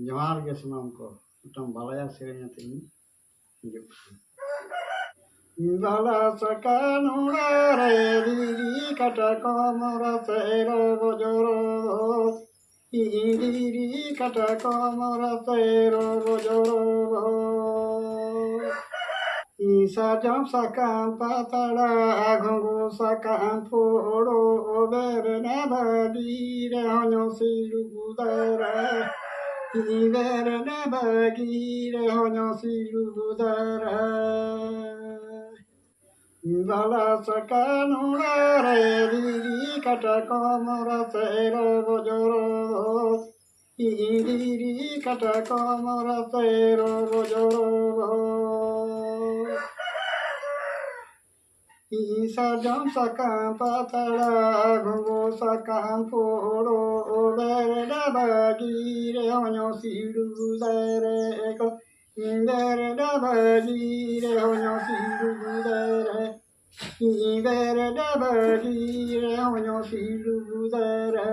ᱡᱚᱦᱟᱨ ᱜᱮ ᱥᱟᱱᱟᱢ ᱠᱚ ᱢᱤᱫᱴᱟᱝ ᱵᱟᱞᱟᱭᱟ ᱥᱮᱨᱮᱧ ᱟᱛᱮ ᱤᱧ ᱦᱤᱡᱩᱜ ᱠᱟᱱᱟ ᱵᱟᱞᱟ ᱥᱟᱠᱟᱱ ᱩᱲᱟᱨᱮ ᱨᱤᱨᱤ ᱠᱟᱴᱟ ᱠᱚᱢᱚᱨ ᱥᱮᱨᱚ ᱜᱚᱡᱚᱨᱚ ᱨᱤᱨᱤ ᱠᱟᱴᱟ Qamar ᱥᱮᱨᱚ ᱜᱚᱡᱚᱨᱚ Sajam sakam patara aghungu sakam poro obere nebadi rehonyo siludara ibere nebadi rehonyo siludara Bala sakanurare diri kata komora sero gojoro diri kata komora sero gojoro Sajam sakam patara gungo sakam poro obere dabagi rehonyo siludare eko Ibere dabagi rehonyo siludare Ibere dabagi rehonyo siludare